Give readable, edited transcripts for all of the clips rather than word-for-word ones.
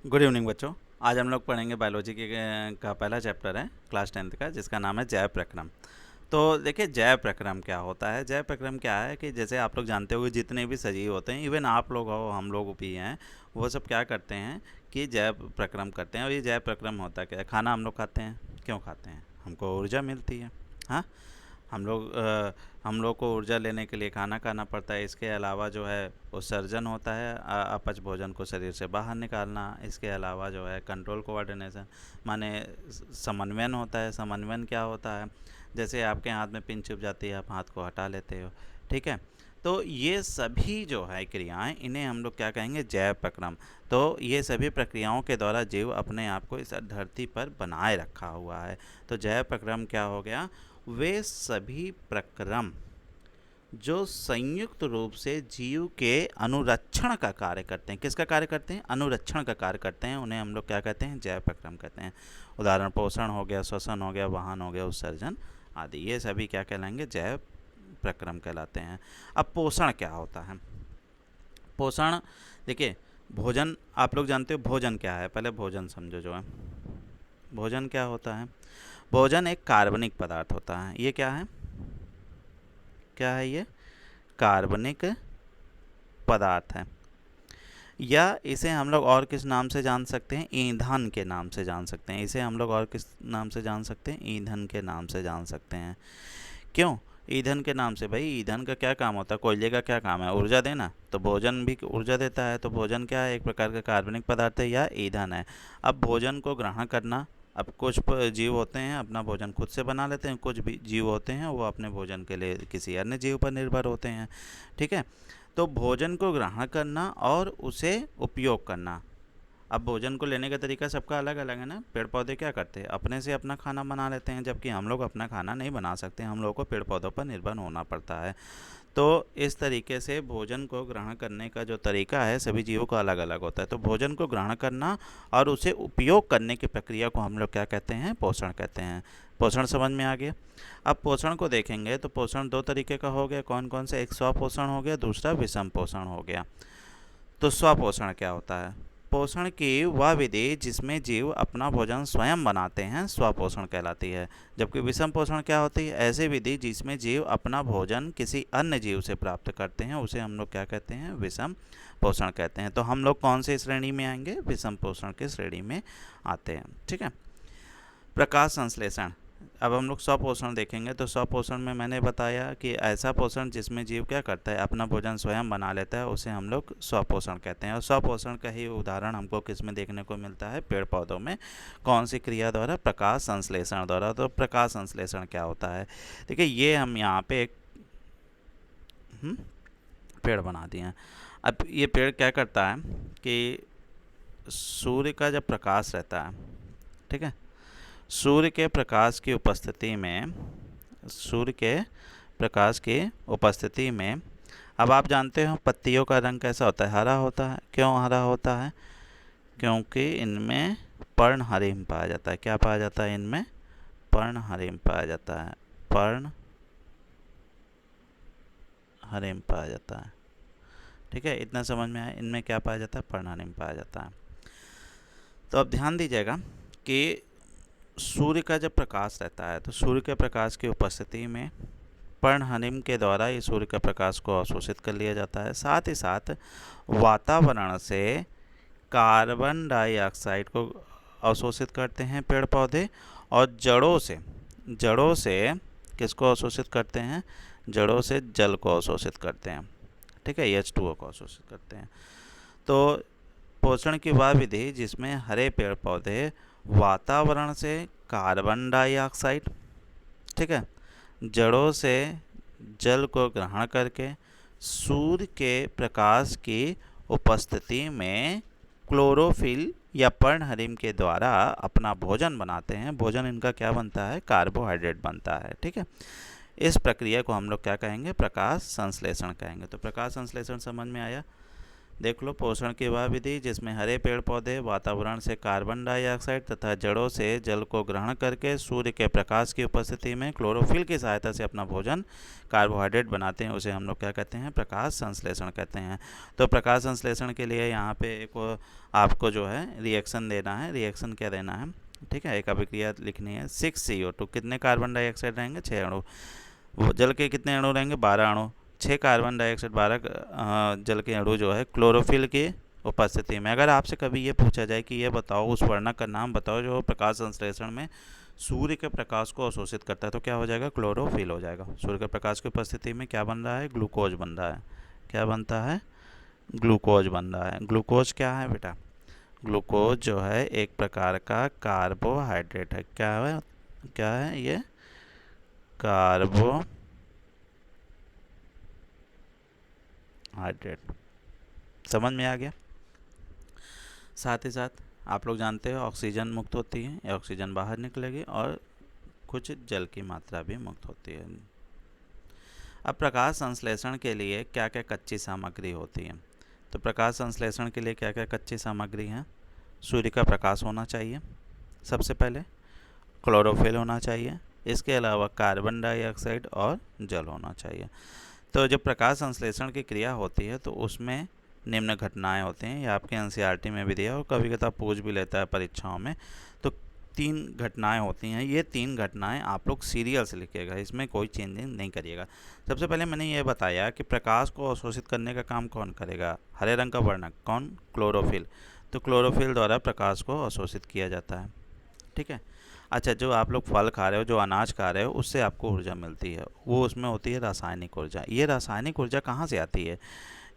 Good evening बच्चों। आज हम लोग पढ़ेंगे बायोलॉजी का पहला चैप्टर है क्लास 10th का, जिसका नाम है जैव प्रक्रम। तो देखिए, जैव प्रक्रम क्या होता है। जैव प्रक्रम क्या है कि जैसे आप लोग जानते होंगे, जितने भी सजीव होते हैं, इवन आप लोग हो, हम लोग भी हैं, वो सब क्या करते हैं कि जैव प्रक्रम करते हैं। और ये जैव प्रक्रम होता क्या है? खाना हम लोग खाते हैं, क्यों खाते हैं? हमको ऊर्जा मिलती है। हाँ, हम लोग को ऊर्जा लेने के लिए खाना खाना पड़ता है। इसके अलावा जो है उत्सर्जन होता है, अपच भोजन को शरीर से बाहर निकालना। इसके अलावा जो है कंट्रोल कोऑर्डिनेशन, माने समन्वयन होता है। समन्वयन क्या होता है? जैसे आपके हाथ में पिन चुभ जाती है, आप हाथ को हटा लेते हो, ठीक है। तो ये सभी जो है क्रियाएं, इन्हें हम लोग क्या कहेंगे? जैव प्रक्रम। तो ये सभी प्रक्रियाओं के द्वारा जीव अपने आप को इस धरती पर बनाए रखा हुआ है। तो जैव प्रक्रम क्या हो गया? वे सभी प्रक्रम जो संयुक्त रूप से जीव के अनुरक्षण का कार्य करते हैं। किसका कार्य करते हैं? अनुरक्षण का कार्य करते हैं। उन्हें हम लोग क्या कहते हैं? जैव प्रक्रम कहते हैं। उदाहरण पोषण हो गया, श्वसन हो गया, वाहन हो गया, उत्सर्जन आदि, ये सभी क्या कहलाएंगे? जैव प्रक्रम कहलाते हैं। अब पोषण क्या होता है? पोषण, देखिए, भोजन आप लोग जानते हो। भोजन क्या है? पहले भोजन समझो जो है। भोजन क्या होता है? भोजन एक कार्बनिक पदार्थ होता है। ये क्या है? क्या है ये? कार्बनिक पदार्थ है। या इसे हम लोग और किस नाम से जान सकते हैं? ईंधन के नाम से जान सकते हैं। इसे हम लोग और किस नाम से जान सकते हैं? ईंधन के नाम से जान सकते हैं। क्यों ईंधन के नाम से? भाई, ईंधन का क्या काम होता है? कोयले का क्या काम है? ऊर्जा देना। तो भोजन भी ऊर्जा देता है। तो भोजन क्या है? एक प्रकार का कार्बनिक पदार्थ है या ईंधन है। अब भोजन को ग्रहण करना, अब कुछ जीव होते हैं अपना भोजन खुद से बना लेते हैं, कुछ भी जीव होते हैं वो अपने भोजन के लिए किसी अन्य जीव पर निर्भर होते हैं, ठीक है। तो भोजन को ग्रहण करना और उसे उपयोग करना। अब भोजन को लेने का तरीका सबका अलग अलग है ना। पेड़ पौधे क्या करते हैं? अपने से अपना खाना बना लेते हैं, जबकि हम लोग अपना खाना नहीं बना सकते। हम लोगों को पेड़ पौधों पर निर्भर होना पड़ता है। तो इस तरीके से भोजन को ग्रहण करने का जो तरीका है, सभी जीवों का अलग अलग होता है। तो भोजन को ग्रहण करना और उसे उपयोग करने की प्रक्रिया को हम लोग क्या कहते हैं? पोषण कहते हैं। पोषण समझ में आ गया। अब पोषण को देखेंगे तो पोषण दो तरीके का हो गया। कौन कौन से? एक स्वपोषण हो गया, दूसरा विषम पोषण हो गया। तो स्वपोषण क्या होता है? पोषण की वह विधि जिसमें जीव अपना भोजन स्वयं बनाते हैं, स्वपोषण कहलाती है। जबकि विषम पोषण क्या होती है? ऐसी विधि जिसमें जीव अपना भोजन किसी अन्य जीव से प्राप्त करते हैं, उसे हम लोग क्या कहते हैं? विषम पोषण कहते हैं। तो हम लोग कौन सी श्रेणी में आएंगे? विषम पोषण की श्रेणी में आते हैं, ठीक है। प्रकाश संश्लेषण। अब हम लोग स्वपोषण देखेंगे। तो स्वपोषण में मैंने बताया कि ऐसा पोषण जिसमें जीव क्या करता है? अपना भोजन स्वयं बना लेता है, उसे हम लोग स्वपोषण कहते हैं। और स्वपोषण का ही उदाहरण हमको किस में देखने को मिलता है? पेड़ पौधों में। कौन सी क्रिया द्वारा? प्रकाश संश्लेषण द्वारा। तो प्रकाश संश्लेषण क्या होता है? देखिए, ये हम यहाँ पे एक पेड़ बना दिए हैं। अब ये पेड़ क्या करता है कि सूर्य का जब प्रकाश रहता है, ठीक है, सूर्य के प्रकाश की उपस्थिति में, सूर्य के प्रकाश की उपस्थिति में, अब आप जानते हो पत्तियों का रंग कैसा होता है? हरा होता है। क्यों हरा होता है? क्योंकि इनमें पर्णहरिम पाया जाता है। क्या पाया जाता है इनमें? पर्णहरिम पाया जाता है। पर्णहरिम पाया जाता है, ठीक है। इतना समझ में आया? इनमें क्या पाया जाता है? पर्णहरिम पाया जाता है। तो अब ध्यान दीजिएगा कि सूर्य का जब प्रकाश रहता है, तो सूर्य के प्रकाश की उपस्थिति में पर्णहरिम के द्वारा ये सूर्य का प्रकाश को अवशोषित कर लिया जाता है। साथ ही साथ वातावरण से कार्बन डाइऑक्साइड को अवशोषित करते हैं पेड़ पौधे, और जड़ों से किसको अवशोषित करते हैं? जड़ों से जल को अवशोषित करते हैं, ठीक है। H2O को अवशोषित करते हैं। तो पोषण की वह विधि जिसमें हरे पेड़ पौधे वातावरण से कार्बन डाइऑक्साइड, ठीक है, जड़ों से जल को ग्रहण करके सूर्य के प्रकाश की उपस्थिति में क्लोरोफिल या पर्णहरिम के द्वारा अपना भोजन बनाते हैं। भोजन इनका क्या बनता है? कार्बोहाइड्रेट बनता है, ठीक है। इस प्रक्रिया को हम लोग क्या कहेंगे? प्रकाश संश्लेषण कहेंगे। तो प्रकाश संश्लेषण समझ में आया। देख लो, पोषण की वह विधि जिसमें हरे पेड़ पौधे वातावरण से कार्बन डाइऑक्साइड तथा जड़ों से जल को ग्रहण करके सूर्य के प्रकाश की उपस्थिति में क्लोरोफिल की सहायता से अपना भोजन कार्बोहाइड्रेट बनाते हैं, उसे हम लोग क्या कहते हैं, प्रकाश संश्लेषण कहते हैं। तो प्रकाश संश्लेषण के लिए यहाँ पे एक आपको जो है रिएक्शन देना है। रिएक्शन क्या देना है, ठीक है, एक अभिक्रिया लिखनी है। 6CO2, कितने कार्बन डाइऑक्साइड रहेंगे, 6 अणु। वो जल के कितने अणु रहेंगे, 12 अणु। 6 कार्बन डाइऑक्साइड, 12 जल के अणु जो है क्लोरोफिल की उपस्थिति में। अगर आपसे कभी ये पूछा जाए कि ये बताओ उस वर्णक का नाम बताओ जो प्रकाश संश्लेषण में सूर्य के प्रकाश को अवशोषित करता है, तो क्या हो जाएगा, क्लोरोफिल हो जाएगा। सूर्य के प्रकाश की उपस्थिति में क्या बन रहा है, ग्लूकोज बन रहा है। क्या बनता है, ग्लूकोज बन रहा है। ग्लूकोज क्या है बेटा, ग्लूकोज जो है एक प्रकार का कार्बोहाइड्रेट है। क्या है, क्या है ये, कार्बोहाइड्रेट। समझ में आ गया। साथ ही साथ आप लोग जानते हो ऑक्सीजन मुक्त होती है, या ऑक्सीजन बाहर निकलेगी, और कुछ जल की मात्रा भी मुक्त होती है। अब प्रकाश संश्लेषण के लिए क्या क्या कच्ची सामग्री होती है, तो प्रकाश संश्लेषण के लिए क्या क्या कच्ची सामग्री है, सूर्य का प्रकाश होना चाहिए सबसे पहले, क्लोरोफिल होना चाहिए, इसके अलावा कार्बन डाइऑक्साइड और जल होना चाहिए। तो जब प्रकाश संश्लेषण की क्रिया होती है तो उसमें निम्न घटनाएं होती हैं। ये आपके एनसीईआरटी में भी दिया और कभी कभी पूछ भी लेता है परीक्षाओं में। तो 3 घटनाएं होती हैं। ये 3 घटनाएं आप लोग सीरियल से लिखिएगा, इसमें कोई चेंजिंग नहीं करिएगा। सबसे पहले मैंने ये बताया कि प्रकाश को अवशोषित करने का काम कौन करेगा, हरे रंग का वर्णक कौन, क्लोरोफिल। तो क्लोरोफिल द्वारा प्रकाश को अवशोषित किया जाता है, ठीक है। अच्छा, जो आप लोग फल खा रहे हो, जो अनाज खा रहे हो, उससे आपको ऊर्जा मिलती है, वो उसमें होती है रासायनिक ऊर्जा। ये रासायनिक ऊर्जा कहाँ से आती है,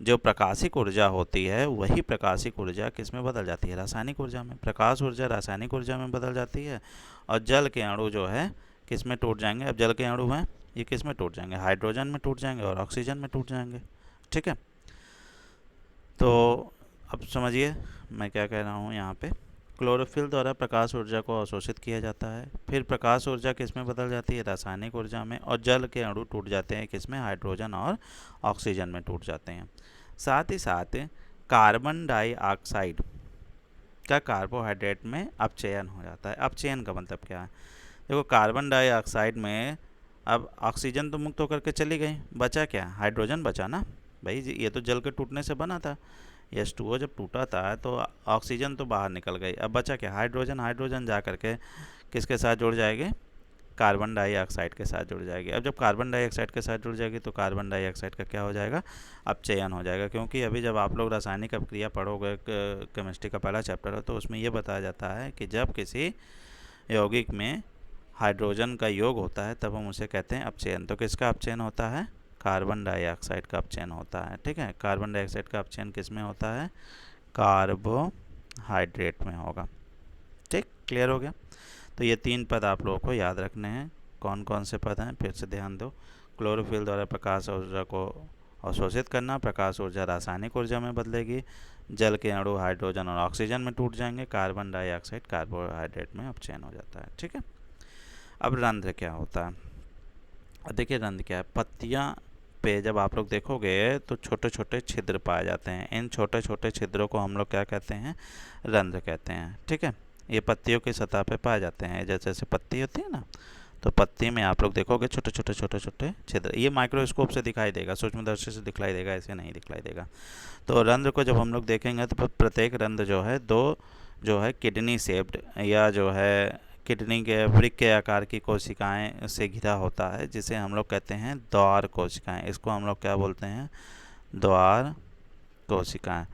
जो प्रकाशिक ऊर्जा होती है वही प्रकाशिक ऊर्जा किस में बदल जाती है, रासायनिक ऊर्जा में। प्रकाश ऊर्जा रासायनिक ऊर्जा में बदल जाती है, और जल के अणु जो है किस में टूट जाएंगे, अब जल के अणु हैं ये किस में टूट जाएंगे, हाइड्रोजन में टूट जाएंगे और ऑक्सीजन में टूट जाएंगे, ठीक है। तो अब समझिए मैं क्या कह रहा हूँ यहाँ पे। क्लोरोफिल द्वारा प्रकाश ऊर्जा को अवशोषित किया जाता है, फिर प्रकाश ऊर्जा किस में बदल जाती है, रासायनिक ऊर्जा में, और जल के अणु टूट जाते हैं किस में, हाइड्रोजन और ऑक्सीजन में टूट जाते हैं। साथ ही साथ कार्बन डाइऑक्साइड का कार्बोहाइड्रेट में अपचयन हो जाता है। अपचयन का मतलब क्या है, देखो कार्बन डाइऑक्साइड में अब ऑक्सीजन तो मुक्त होकर के चली गई, बचा क्या, हाइड्रोजन बचा ना भाई जी, ये तो जल के टूटने से बना था। H2O जब टूटा था तो ऑक्सीजन तो बाहर निकल गई, अब बचा क्या, हाइड्रोजन। हाइड्रोजन जा करके किसके साथ जुड़ जाएगी, कार्बन डाइऑक्साइड के साथ जुड़ जाएगी। अब जब कार्बन डाइऑक्साइड के साथ जुड़ जाएगी तो कार्बन डाइऑक्साइड का क्या हो जाएगा, अपचयन हो जाएगा। क्योंकि अभी जब आप लोग रासायनिक अभिक्रिया पढ़ोगे, केमिस्ट्री का पहला चैप्टर है, तो उसमें ये बताया जाता है कि जब किसी यौगिक में हाइड्रोजन का योग होता है तब हम उसे कहते हैं अपचयन। तो किसका अपचयन होता है, कार्बन डाइऑक्साइड का अपचयन होता है, ठीक है। कार्बन डाइऑक्साइड का अपचयन किस में होता है, कार्बोहाइड्रेट में होगा, ठीक, क्लियर हो गया। तो ये 3 पद आप लोगों को याद रखने हैं। कौन कौन से पद हैं, फिर से ध्यान दो। क्लोरोफिल द्वारा प्रकाश ऊर्जा को अवशोषित करना, प्रकाश ऊर्जा रासायनिक ऊर्जा में बदलेगी, जल के अणु हाइड्रोजन और ऑक्सीजन में टूट जाएंगे, कार्बन डाइऑक्साइड कार्बोहाइड्रेट में अपचयन हो जाता है, ठीक है। अब रंध्र क्या होता है, देखिए रंध्र क्या है, पत्तियाँ पे जब आप लोग देखोगे तो छोटे छोटे छिद्र पाए जाते हैं। इन छोटे छोटे छिद्रों को हम लोग क्या कहते हैं, रंध्र कहते हैं, ठीक है। ये पत्तियों की सतह पे पाए जाते हैं, जैसे जैसे पत्ती होती है ना, तो पत्ती में आप लोग देखोगे छोटे छोटे छोटे छोटे छिद्र। ये माइक्रोस्कोप से दिखाई देगा, सूक्ष्मदर्शी से दिखलाई देगा, ऐसे नहीं दिखलाई देगा। तो रंध्र को जब हम लोग देखेंगे तो प्रत्येक रंध्र जो है 2 जो है किडनी शेप्ड या जो है किडनी के वृक्क के आकार की कोशिकाएं से घिरा होता है, जिसे हम लोग कहते हैं द्वार कोशिकाएं। इसको हम लोग क्या बोलते हैं, द्वार कोशिकाएं।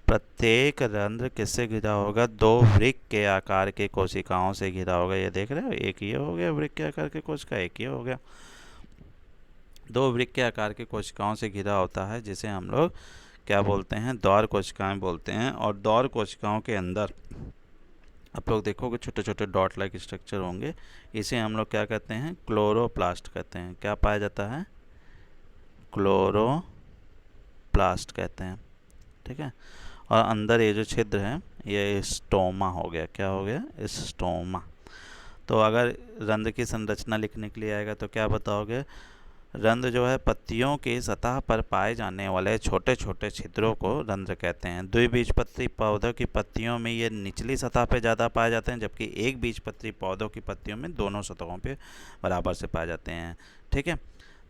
प्रत्येक रंध्र किससे घिरा होगा, 2 वृक्क के आकार के कोशिकाओं से घिरा होगा। ये देख रहे हो, एक ये हो गया वृक्क के आकार के कोशिका, एक ये हो गया, 2 वृक्क के आकार के कोशिकाओं से घिरा होता है, जिसे हम लोग क्या बोलते हैं, द्वार कोशिकाएं बोलते हैं। और द्वार कोशिकाओं के अंदर आप लोग देखोगे छोटे छोटे डॉट लाइक स्ट्रक्चर होंगे, इसे हम लोग क्या कहते हैं, क्लोरोप्लास्ट कहते हैं। क्या पाया जाता है, क्लोरोप्लास्ट कहते हैं, ठीक है। और अंदर ये जो छिद्र है ये स्टोमा हो गया, क्या हो गया, स्टोमा। तो अगर रंध्र की संरचना लिखने के लिए आएगा तो क्या बताओगे, रंध्र जो है पत्तियों की सतह पर पाए जाने वाले छोटे छोटे छिद्रों को रंध्र कहते हैं। द्विबीजपत्री पौधों की पत्तियों में ये निचली सतह पे ज़्यादा पाए जाते हैं, जबकि एक बीजपत्री पौधों की पत्तियों में दोनों सतहों पे बराबर से पाए जाते हैं। ठीक है।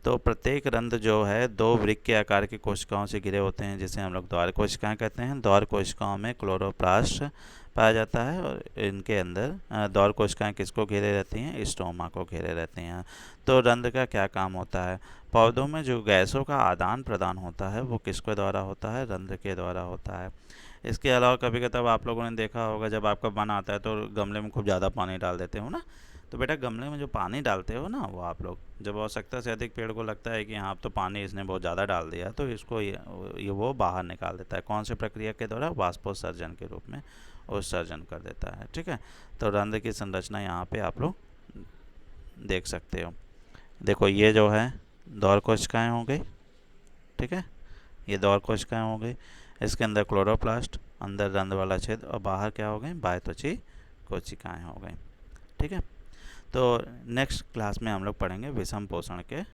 तो प्रत्येक रंध्र जो है दो वृक्क के आकार की कोशिकाओं से घिरे होते हैं, जिसे हम लोग द्वार कोशिकाएं कहते हैं। द्वार कोशिकाओं में क्लोरोप्लास्ट पाया जाता है और इनके अंदर द्वार कोशिकाएं किसको घेरे रहती हैं? स्टोमा को घेरे रहती हैं। तो रंध्र का क्या काम होता है? पौधों में जो गैसों का आदान प्रदान होता है वो किसके द्वारा होता है? रंध्र के द्वारा होता है। इसके अलावा कभी कभी आप लोगों ने देखा होगा, जब आपका मन आता है तो गमले में खूब ज़्यादा पानी डाल देते हो ना। तो बेटा गमले में जो पानी डालते हो ना, वो आप लोग जब आवश्यकता से अधिक पेड़ को लगता है कि हाँ अब तो पानी इसने बहुत ज़्यादा डाल दिया, तो इसको ये वो बाहर निकाल देता है। कौन सी प्रक्रिया के द्वारा? वाष्पोत्सर्जन के रूप में उत्सर्जन कर देता है। ठीक है। तो रंध्र की संरचना यहाँ पे आप लोग देख सकते हो। देखो ये जो है द्वार कोशिकाएं हो गई। ठीक है। ये द्वार कोशिकाएं हो गई, इसके अंदर क्लोरोप्लास्ट, अंदर रंध्र वाला छेद, और बाहर क्या हो गई? बाह्यत्वची कोशिकाएं हो गई। ठीक है। तो नेक्स्ट क्लास में हम लोग पढ़ेंगे विषम पोषण के